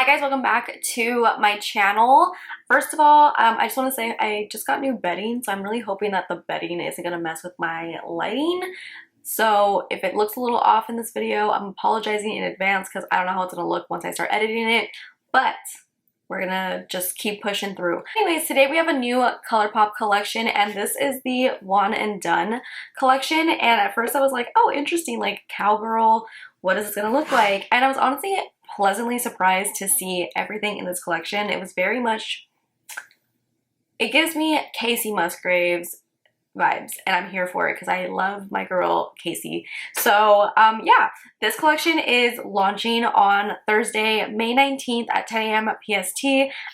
guys, welcome back to my channel. First of all, I just want to say I just got new bedding, so I'm really hoping that the bedding isn't going to mess with my lighting. So if it looks a little off in this video, I'm apologizing in advance because I don't know how it's going to look once I start editing it, but we're gonna just keep pushing through. Anyways, today we have a new Colourpop collection, and this is the Won and Done collection. And at first I was like, oh, interesting, like cowgirl, what is this gonna look like? And I was honestly pleasantly surprised to see everything in this collection. It was very much, it gives me Casey Musgraves vibes, and I'm here for it because I love my girl Casey. So yeah, this collection is launching on Thursday, May 19th at 10 a.m. PST.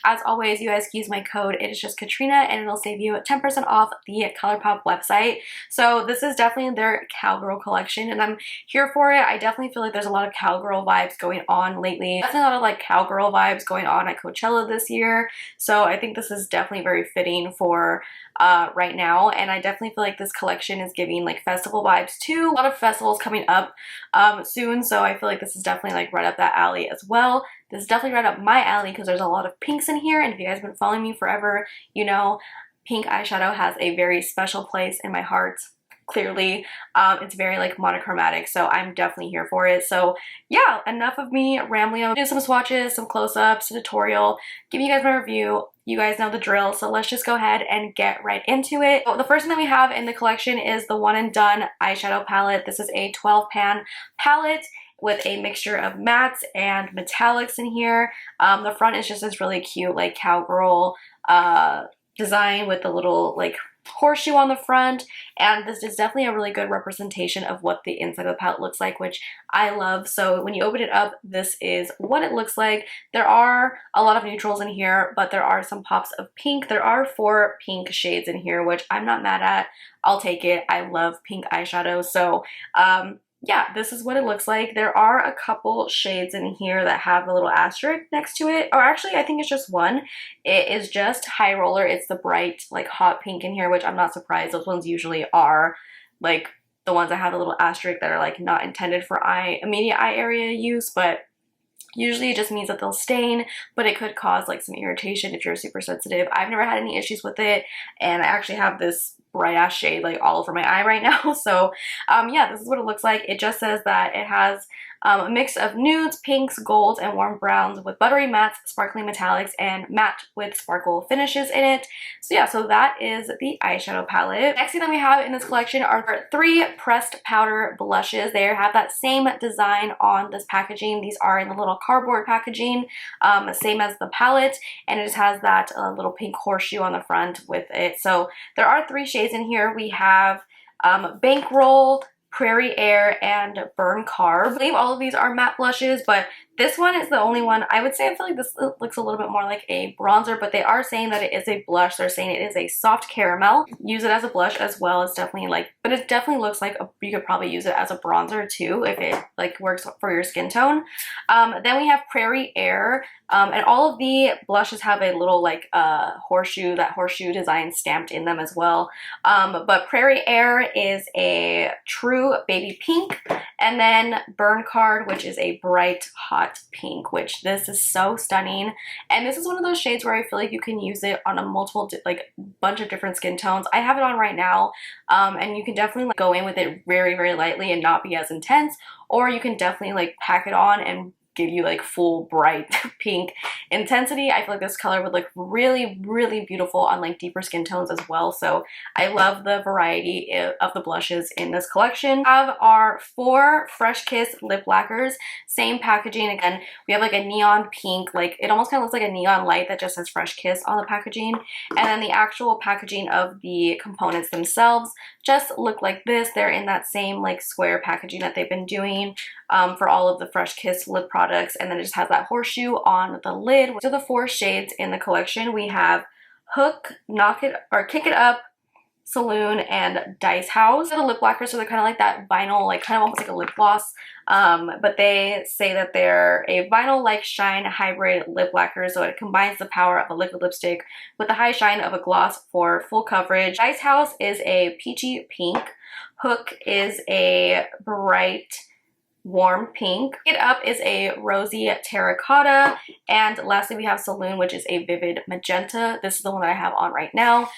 As always, you guys can use my code, it is just KATRINA, and it'll save you 10% off the Colourpop website. So this is definitely their cowgirl collection, and I'm here for it. I definitely feel like there's a lot of cowgirl vibes going on lately. Definitely a lot of like cowgirl vibes going on at Coachella this year. So I think this is definitely very fitting for right now, and I definitely feel like this collection is giving like festival vibes too. A lot of festivals coming up soon, so I feel like this is definitely like right up that alley as well. This is definitely right up my alley because there's a lot of pinks in here, and if you guys have been following me forever, you know pink eyeshadow has a very special place in my heart. Clearly, it's very like monochromatic, so I'm definitely here for it. So yeah, enough of me rambling. I'll do some swatches, some close-ups, a tutorial, give you guys my review. You guys know the drill, so let's just go ahead and get right into it. So the first thing that we have in the collection is the Won and Done eyeshadow palette. This is a 12-pan palette with a mixture of mattes and metallics in here. The front is just this really cute like cowgirl design with the little like horseshoe on the front, and this is definitely a really good representation of what the inside of the palette looks like, which I love. So when you open it up, this is what it looks like. There are a lot of neutrals in here, but there are some pops of pink. There are 4 pink shades in here, which I'm not mad at. I'll take it. I love pink eyeshadow. So yeah, this is what it looks like. There are a couple shades in here that have a little asterisk next to it. Or actually, I think it's just one. It is just High Roller. It's the bright, like, hot pink in here, which I'm not surprised. Those ones usually are, like, the ones that have a little asterisk that are, like, not intended for immediate eye area use, but usually it just means that they'll stain, but it could cause, like, some irritation if you're super sensitive. I've never had any issues with it, and I actually have this bright ass shade like all over my eye right now. So yeah, this is what it looks like. It just says that it has a mix of nudes, pinks, golds, and warm browns with buttery mattes, sparkling metallics, and matte with sparkle finishes in it. So yeah, so that is the eyeshadow palette. Next thing that we have in this collection are 3 pressed powder blushes. They have that same design on this packaging. These are in the little cardboard packaging, same as the palette, and it just has that little pink horseshoe on the front with it. So there are 3 shades in here. We have Bankroll, Prairie Air, and Burn Carb. I believe all of these are matte blushes, but this one is the only one. I would say I feel like this looks a little bit more like a bronzer, but they are saying that it is a blush. They're saying it is a soft caramel. Use it as a blush as well. It's definitely like, but it definitely looks like you could probably use it as a bronzer too if it like works for your skin tone. Then we have Prairie Air, and all of the blushes have a little like horseshoe, that horseshoe design stamped in them as well. But Prairie Air is a true baby pink, and then Burn Card, which is a bright hot pink, which this is so stunning. And this is one of those shades where I feel like you can use it on a multiple like bunch of different skin tones. I have it on right now, and you can definitely like go in with it very, very lightly and not be as intense, or you can definitely like pack it on and give you like full bright pink intensity. I feel like this color would look really, really beautiful on like deeper skin tones as well. So I love the variety of the blushes in this collection. We have our 4 Fresh Kiss lip lacquers, same packaging. Again, we have like a neon pink, like it almost kind of looks like a neon light that just says Fresh Kiss on the packaging. And then the actual packaging of the components themselves just look like this. They're in that same like square packaging that they've been doing for all of the Fresh Kiss lip products, and then it just has that horseshoe on the lid. So the 4 shades in the collection, we have Hook, Knock It or Kick It Up, Saloon, and Dice House. The lip lacquers, so they're kind of like that vinyl, like kind of almost like a lip gloss, but they say that they're a vinyl-like shine hybrid lip lacquer, so it combines the power of a liquid lipstick with the high shine of a gloss for full coverage. Dice House is a peachy pink. Hook is a bright warm pink. It Up is a rosy terracotta, and lastly we have Saloon, which is a vivid magenta. This is the one that I have on right now.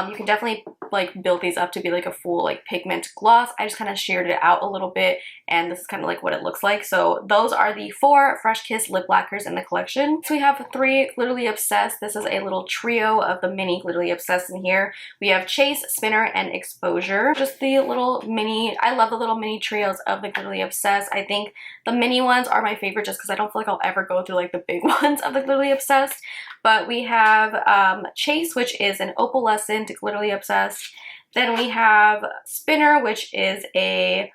You can definitely like build these up to be like a full like pigment gloss. I just kind of sheared it out a little bit, and this is kind of like what it looks like. So those are the 4 Fresh Kiss lip lacquers in the collection. So we have 3 Glitterally Obsessed. This is a little trio of the mini Glitterally Obsessed in here. We have Chase, Spinner, and Exposure. Just the little mini, I love the little mini trios of the Glitterally Obsessed. I think the mini ones are my favorite just because I don't feel like I'll ever go through like the big ones of the Glitterally Obsessed. But we have Chase, which is an opalescent Glitterally Obsessed. Then we have Spinner, which is a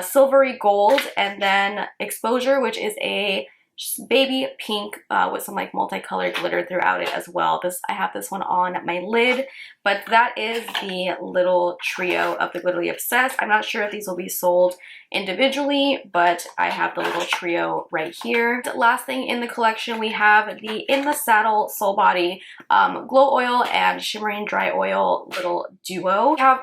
silvery gold, and then Exposure, which is a baby pink with some like multicolored glitter throughout it as well. I have this one on my lid, but that is the little trio of the Glitterally Obsessed. I'm not sure if these will be sold individually, but I have the little trio right here. The last thing in the collection, we have the In the Saddle Soul Body Glow Oil and Shimmering Dry Oil little duo. We have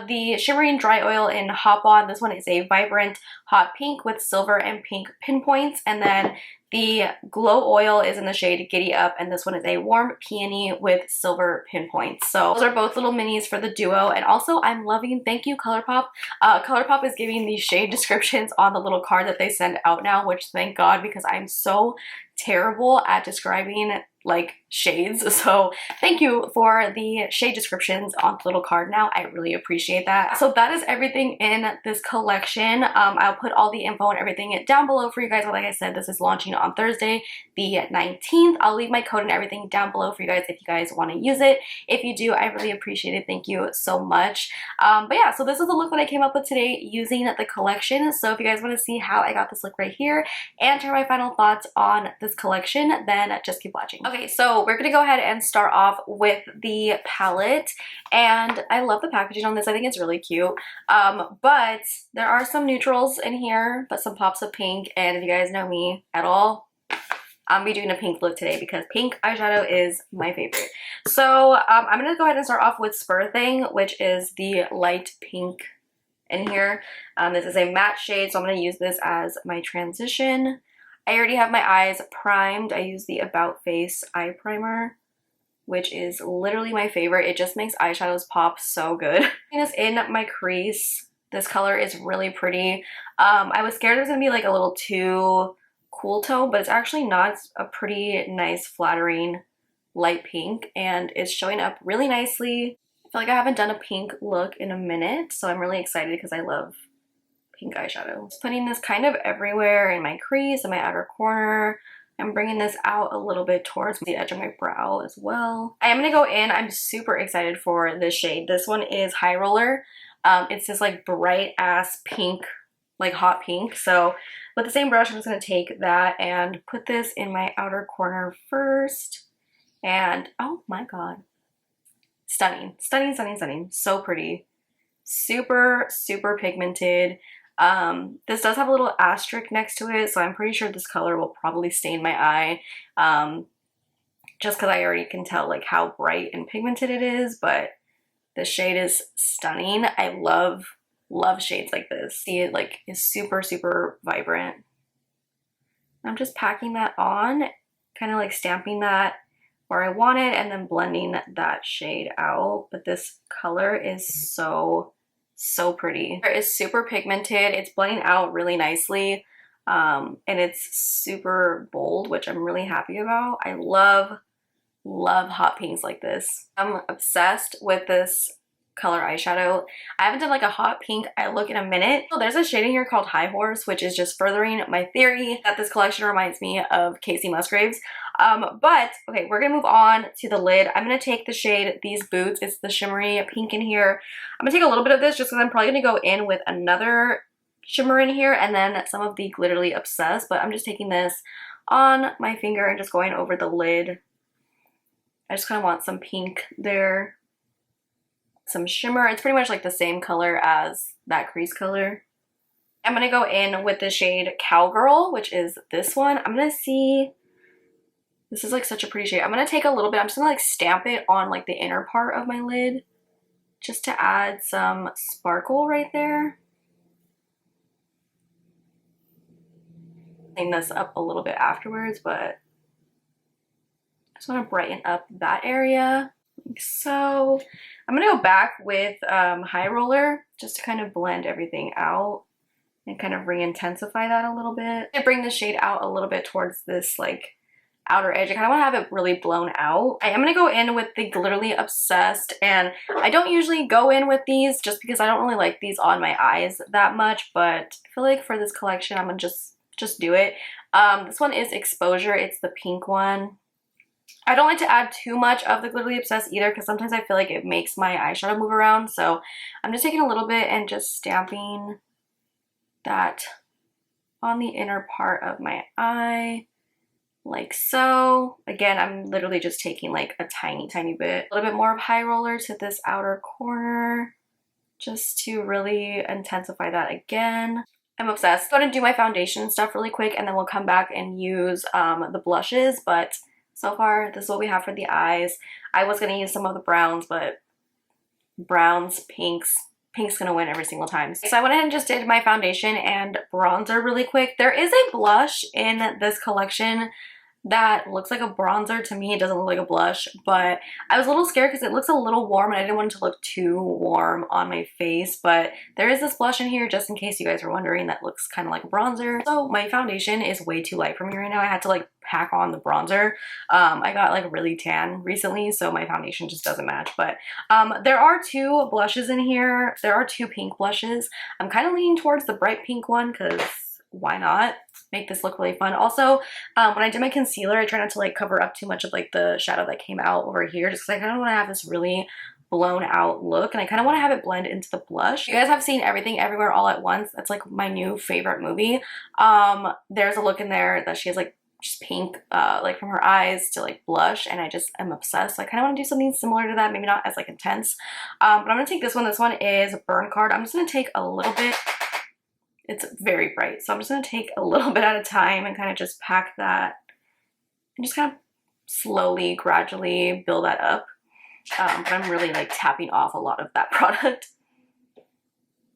the Shimmering Dry Oil in Hop On. This one is a vibrant hot pink with silver and pink pinpoints, and then the Glow Oil is in the shade Giddy Up, and this one is a warm peony with silver pinpoints. So those are both little minis for the duo. And also I'm loving, thank you Colourpop. Colourpop is giving these shade descriptions on the little card that they send out now, which thank God, because I'm so terrible at describing like shades. So thank you for the shade descriptions on the little card now. I really appreciate that. So that is everything in this collection. I'll put all the info and everything down below for you guys. But like I said, this is launching on Thursday the 19th. I'll leave my code and everything down below for you guys if you guys want to use it. If you do, I really appreciate it. Thank you so much. But yeah, so this is the look that I came up with today using the collection. So if you guys want to see how I got this look right here and hear my final thoughts on this collection, then just keep watching. Okay, so we're gonna go ahead and start off with the palette, and I love the packaging on this. I think it's really cute. But there are some neutrals in here, but some pops of pink, and if you guys know me at all, I'm gonna be doing a pink look today because pink eyeshadow is my favorite. So I'm gonna go ahead and start off with Spur Thing, which is the light pink in here. This is a matte shade, so I'm gonna use this as my transition. I already have my eyes primed. I use the About Face eye primer, which is literally my favorite. It just makes eyeshadows pop so good. Putting this in my crease. This color is really pretty. I was scared it was gonna be like a little too cool tone, but it's actually not. It's a pretty nice, flattering light pink, and it's showing up really nicely. I feel like I haven't done a pink look in a minute, so I'm really excited because I love pink eyeshadow. Just putting this kind of everywhere in my crease, in my outer corner. I'm bringing this out a little bit towards the edge of my brow as well. I am going to go in. I'm super excited for this shade. This one is High Roller. It's this like bright ass pink, like hot pink. So with the same brush, I'm just going to take that and put this in my outer corner first. And oh my god. Stunning. Stunning, stunning, stunning. So pretty. Super, super pigmented. This does have a little asterisk next to it, so I'm pretty sure this color will probably stain my eye, just because I already can tell like how bright and pigmented it is, but the shade is stunning. I love shades like this. See, it like is super, super vibrant. I'm just packing that on, kind of like stamping that where I want it and then blending that shade out. But this color is so pretty. It is super pigmented. It's blending out really nicely, and it's super bold, which I'm really happy about. I love hot pinks like this. I'm obsessed with this color eyeshadow. I haven't done like a hot pink eye look in a minute. So there's a shade in here called High Horse, which is just furthering my theory that this collection reminds me of Casey Musgraves. But okay, we're gonna move on to the lid. I'm gonna take the shade These Boots. It's the shimmery pink in here. I'm gonna take a little bit of this just because I'm probably gonna go in with another shimmer in here and then some of the Glitterally Obsessed, but I'm just taking this on my finger and just going over the lid. I just kind of want some pink there. Some shimmer. It's pretty much like the same color as that crease color. I'm gonna go in with the shade Cowgirl, which is this one. I'm gonna see, this is like such a pretty shade. I'm gonna take a little bit, I'm just gonna like stamp it on like the inner part of my lid just to add some sparkle right there. clean this up a little bit afterwards, but I just want to brighten up that area like so. I'm gonna go back with high roller just to kind of blend everything out and kind of re-intensify that a little bit. To bring the shade out a little bit towards this like outer edge. I kind of want to have it really blown out. I am going to go in with the Glitterally Obsessed, and I don't usually go in with these just because I don't really like these on my eyes that much, but I feel like for this collection I'm going to just do it. This one is Exposure. It's the pink one. I don't like to add too much of the Glitterally Obsessed either because sometimes I feel like it makes my eyeshadow move around, so I'm just taking a little bit and just stamping that on the inner part of my eye. Like so. Again, I'm literally just taking like a tiny bit, a little bit more of high roller to this outer corner just to really intensify that again. I'm obsessed. I'm gonna do my foundation stuff really quick and then we'll come back and use the blushes, but so far this is what we have for the eyes. I was gonna use some of the browns, but browns, pink's gonna win every single time. So I went ahead and just did my foundation and bronzer really quick. There is a blush in this collection that looks like a bronzer to me. It doesn't look like a blush, but I was a little scared because it looks a little warm and I didn't want it to look too warm on my face, but there is this blush in here just in case you guys were wondering that looks kind of like a bronzer. So my foundation is way too light for me right now. I had to like pack on the bronzer. I got like really tan recently, so my foundation just doesn't match, but there are two blushes in here. There are two pink blushes. I'm kind of leaning towards the bright pink one because why not make this look really fun. Also, when I did my concealer, I tried not to like cover up too much of like the shadow that came out over here just because I kind of want to have this really blown out look and I kind of want to have it blend into the blush. You guys have seen Everything Everywhere All at Once. That's like my new favorite movie. There's a look in there that she has like just pink like from her eyes to like blush, and I just am obsessed. So I kind of want to do something similar to that, maybe not as like intense, but I'm gonna take this one. This one is Burn Card. I'm just gonna take a little bit. It's very bright, so I'm just going to take a little bit at a time and kind of just pack that and just kind of slowly, gradually build that up. But I'm really like tapping off a lot of that product.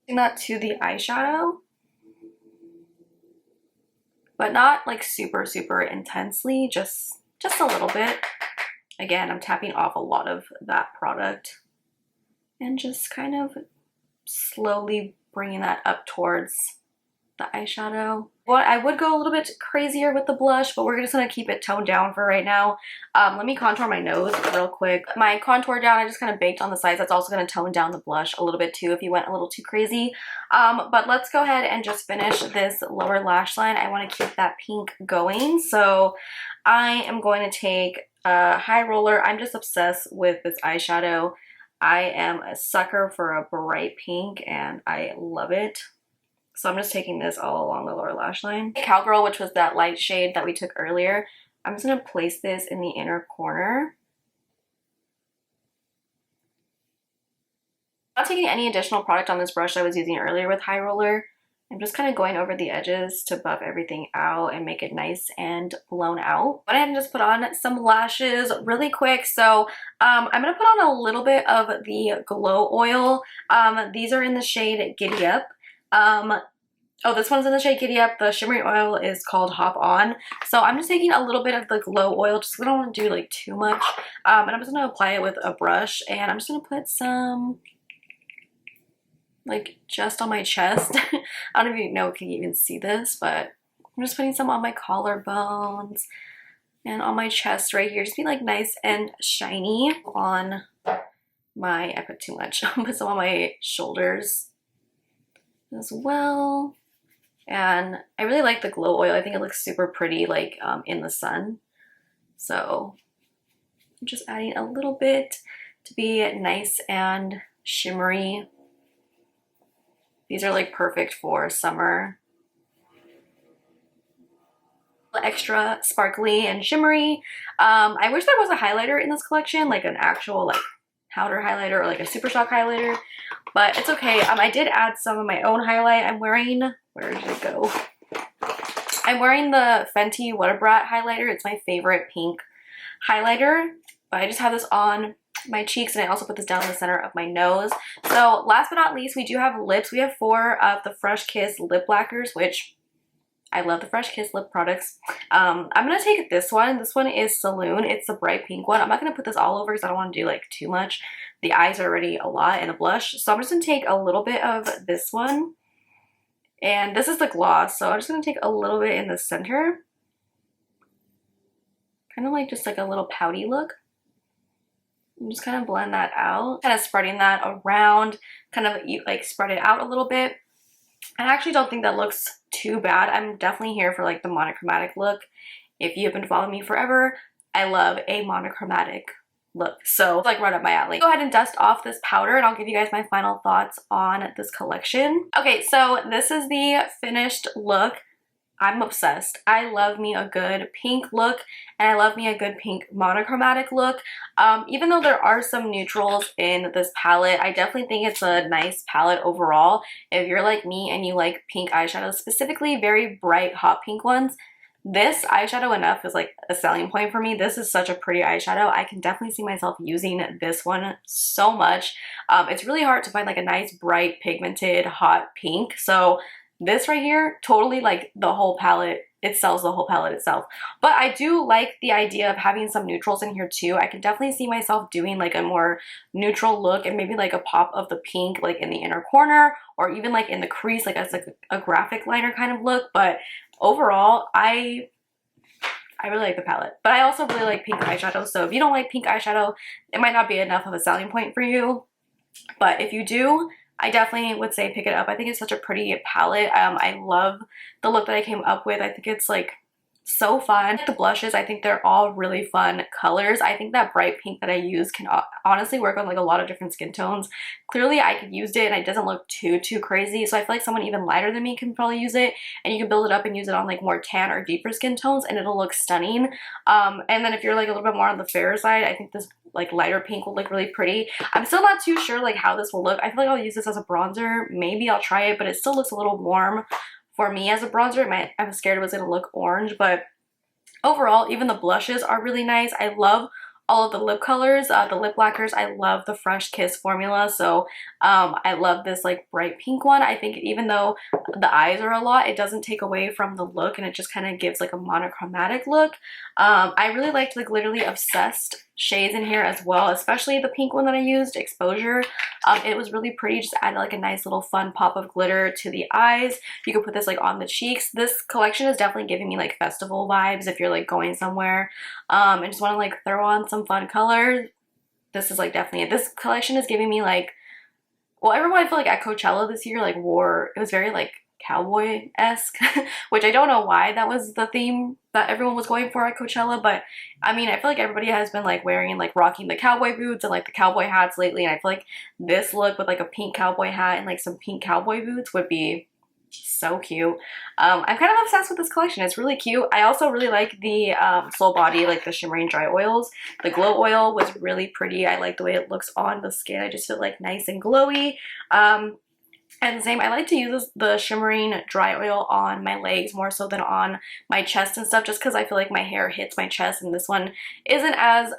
Doing that to the eyeshadow, but not like super intensely, just a little bit. Again, I'm tapping off a lot of that product and just kind of slowly bringing that up towards the eyeshadow. Well, I would go a little bit crazier with the blush, but we're just gonna keep it toned down for right now. Let me contour my nose real quick. My contour down, I just kind of baked on the sides. That's also gonna tone down the blush a little bit too if you went a little too crazy. But let's go ahead and just finish this lower lash line. I want to keep that pink going, so I am going to take a high roller. I'm just obsessed with this eyeshadow. I am a sucker for a bright pink and I love it. So I'm just taking this all along the lower lash line. Cowgirl, which was that light shade that we took earlier, I'm just going to place this in the inner corner. I'm not taking any additional product on this brush I was using earlier with high roller. I'm just kind of going over the edges to buff everything out and make it nice and blown out. Went ahead and just put on some lashes really quick. So I'm going to put on a little bit of the Glow Oil. These are in the shade Giddy Up. Oh, this one's in the shade Giddy Up. The shimmery oil is called Hop On. So I'm just taking a little bit of the Glow Oil, just because I don't want to do like too much. And I'm just going to apply it with a brush, and I'm just going to put some like just on my chest. I don't even know if you can even see this, but I'm just putting some on my collarbones and on my chest right here. Just be like nice and shiny on my, I put too much. I'll put some on my shoulders as well. And I really like the Glow Oil. I think it looks super pretty like in the sun. So I'm just adding a little bit to be nice and shimmery. These are like perfect for summer. Extra sparkly and shimmery. I wish there was a highlighter in this collection, like an actual like powder highlighter or like a super shock highlighter, but it's okay. I did add some of my own highlight. I'm wearing, where did it go? I'm wearing the Fenty What a Brat highlighter. It's my favorite pink highlighter, but I just have this on my cheeks, and I also put this down in the center of my nose. So last but not least, we do have lips. We have 4 of the Fresh Kiss lip lacquers, which I love the Fresh Kiss lip products. I'm gonna take this one. This one is Saloon. It's the bright pink one. I'm not gonna put this all over because I don't want to do like too much. The eyes are already a lot and a blush. So I'm just gonna take a little bit of this one. And this is the gloss. So I'm just gonna take a little bit in the center. Kind of like just like a little pouty look. And just kind of blend that out. Kind of spreading that around. Kind of like spread it out a little bit. I actually don't think that looks too bad. I'm definitely here for like the monochromatic look. If you have been following me forever, I love a monochromatic look. So like right up my alley. Go ahead and dust off this powder and I'll give you guys my final thoughts on this collection. Okay, so this is the finished look. I'm obsessed. I love me a good pink look and I love me a good pink monochromatic look. Even though there are some neutrals in this palette, I definitely think it's a nice palette overall. If you're like me and you like pink eyeshadows, specifically very bright hot pink ones, this eyeshadow enough is like a selling point for me. This is such a pretty eyeshadow. I can definitely see myself using this one so much. It's really hard to find like a nice bright pigmented hot pink. So this right here, totally like the whole palette, it sells the whole palette itself. But I do like the idea of having some neutrals in here too. I can definitely see myself doing like a more neutral look and maybe like a pop of the pink like in the inner corner or even like in the crease, like as like a graphic liner kind of look. But overall, I really like the palette. But I also really like pink eyeshadow. So if you don't like pink eyeshadow, it might not be enough of a selling point for you. But if you do, I definitely would say pick it up. I think it's such a pretty palette. I love the look that I came up with. I think it's like so fun. The blushes, I think they're all really fun colors. I think that bright pink that I use can honestly work on like a lot of different skin tones. Clearly I could use it and it doesn't look too crazy. So I feel like someone even lighter than me can probably use it, and you can build it up and use it on like more tan or deeper skin tones and it'll look stunning. And then if you're like a little bit more on the fairer side, I think this like lighter pink will look really pretty. I'm still not too sure like how this will look. I feel like I'll use this as a bronzer. Maybe I'll try it, but it still looks a little warm for me as a bronzer. I was scared it was going to look orange, but overall, even the blushes are really nice. I love all of the lip colors, the lip lacquers. I love the Fresh Kiss formula. So I love this like bright pink one. I think even though the eyes are a lot, it doesn't take away from the look and it just kind of gives like a monochromatic look. I really liked the Glitterally Obsessed shades in here as well, especially the pink one that I used, Exposure. It was really pretty. Just added like a nice little fun pop of glitter to the eyes. You could put this like on the cheeks. This collection is definitely giving me like festival vibes if you're like going somewhere and just want to like throw on some fun colors. This is like definitely it. This collection is giving me like, well, everyone I feel like at Coachella this year like wore, it was very like cowboy-esque, which I don't know why that was the theme that everyone was going for at Coachella, but I mean, I feel like everybody has been like wearing like rocking the cowboy boots and like the cowboy hats lately, and I feel like this look with like a pink cowboy hat and like some pink cowboy boots would be so cute. I'm kind of obsessed with this collection. It's really cute. I also really like the Soul Body, like the shimmering dry oils. The glow oil was really pretty. I like the way it looks on the skin. I just feel like nice and glowy. And same, I like to use the shimmering dry oil on my legs more so than on my chest and stuff, just because I feel like my hair hits my chest and this one isn't as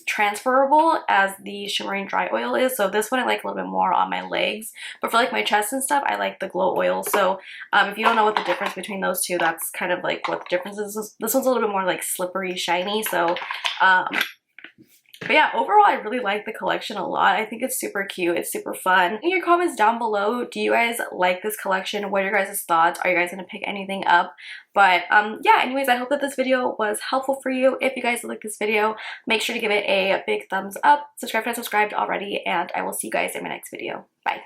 transferable as the shimmering dry oil is. So this one I like a little bit more on my legs, but for like my chest and stuff, I like the glow oil. So if you don't know what the difference between those two, that's kind of like what the difference is. This one's a little bit more like slippery, shiny. So but yeah, overall, I really like the collection a lot. I think it's super cute. It's super fun. In your comments down below, do you guys like this collection? What are your guys' thoughts? Are you guys going to pick anything up? But yeah, anyways, I hope that this video was helpful for you. If you guys like this video, make sure to give it a big thumbs up. Subscribe if you're not subscribed already, and I will see you guys in my next video. Bye.